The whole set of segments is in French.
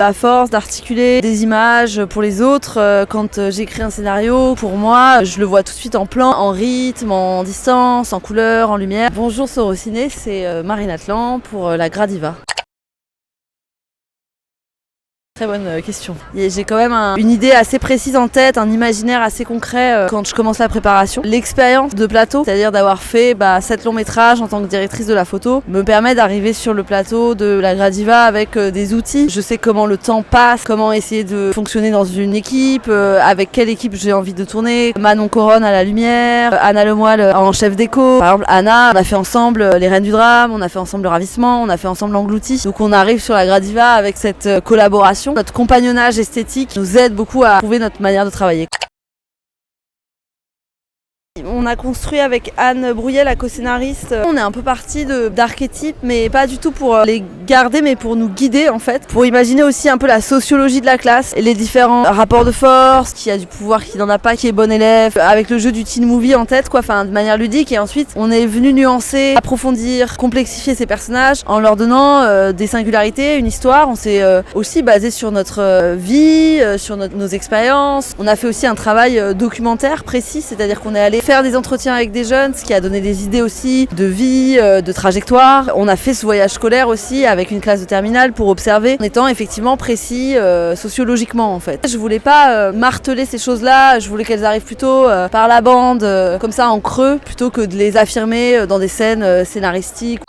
À force d'articuler des images pour les autres, quand j'écris un scénario, pour moi, je le vois tout de suite en plan, en rythme, en distance, en couleur, en lumière. Bonjour Sorociné, c'est Marine Atlan pour la Gradiva. Très bonne question. J'ai quand même une idée assez précise en tête, un imaginaire assez concret quand je commence la préparation. L'expérience de plateau, c'est-à-dire d'avoir fait 7 longs métrages en tant que directrice de la photo, me permet d'arriver sur le plateau de la Gradiva avec des outils. Je sais comment le temps passe, comment essayer de fonctionner dans une équipe, avec quelle équipe j'ai envie de tourner. Manon Coronne à la lumière, Anna Lemoyle en chef déco. Par exemple, Anna, on a fait ensemble Les Reines du Drame, on a fait ensemble Le Ravissement, on a fait ensemble L'Englouti. Donc on arrive sur la Gradiva avec cette collaboration. Notre compagnonnage esthétique nous aide beaucoup à trouver notre manière de travailler. On a construit avec Anne Brouillet, la co-scénariste. On est un peu parti d'archétypes, mais pas du tout pour les garder, mais pour nous guider en fait. Pour imaginer aussi un peu la sociologie de la classe, et les différents rapports de force, qui a du pouvoir, qui n'en a pas, qui est bon élève, avec le jeu du teen movie en tête, quoi, enfin de manière ludique. Et ensuite, on est venu nuancer, approfondir, complexifier ces personnages en leur donnant des singularités, une histoire. On s'est aussi basé sur notre vie, sur nos expériences. On a fait aussi un travail documentaire précis, c'est-à-dire qu'on est allé faire des entretiens avec des jeunes, ce qui a donné des idées aussi de vie, de trajectoire. On a fait ce voyage scolaire aussi avec une classe de terminale pour observer, en étant effectivement précis sociologiquement en fait. Je voulais pas marteler ces choses-là, je voulais qu'elles arrivent plutôt par la bande, comme ça en creux, plutôt que de les affirmer dans des scènes scénaristiques.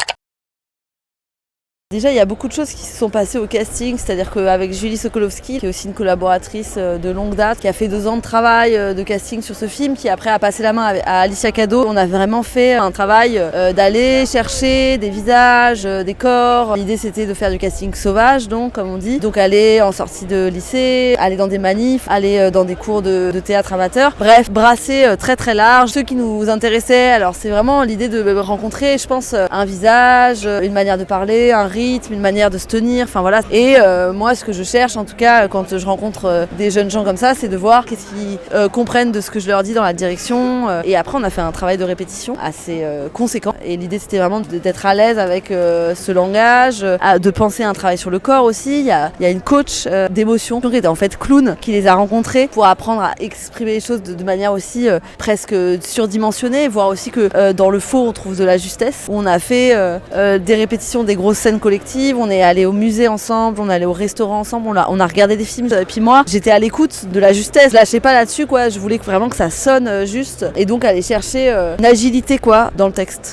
Déjà, il y a beaucoup de choses qui se sont passées au casting, c'est-à-dire qu'avec Julie Sokolowski, qui est aussi une collaboratrice de longue date, qui a fait 2 ans de travail de casting sur ce film, qui après a passé la main à Alicia Cadot, on a vraiment fait un travail d'aller chercher des visages, des corps. L'idée c'était de faire du casting sauvage, donc comme on dit, donc aller en sortie de lycée, aller dans des manifs, aller dans des cours de théâtre amateur, bref, brasser très très large. Ceux qui nous intéressaient, alors c'est vraiment l'idée de rencontrer, je pense, un visage, une manière de parler, un rythme, une manière de se tenir, enfin voilà. Et moi, ce que je cherche, en tout cas, quand je rencontre des jeunes gens comme ça, c'est de voir qu'est-ce qu'ils comprennent de ce que je leur dis dans la direction. Et après, on a fait un travail de répétition assez conséquent. Et l'idée, c'était vraiment d'être à l'aise avec ce langage, de penser à un travail sur le corps aussi. Il y a une coach d'émotion qui était en fait clown, qui les a rencontrés pour apprendre à exprimer les choses de manière aussi presque surdimensionnée, voir aussi que dans le faux, on trouve de la justesse. On a fait des répétitions, des grosses scènes collectives, on est allé au musée ensemble, on est allé au restaurant ensemble, on a regardé des films. Et puis moi, j'étais à l'écoute de la justesse, lâchez pas là-dessus quoi, je voulais vraiment que ça sonne juste et donc aller chercher une agilité quoi dans le texte.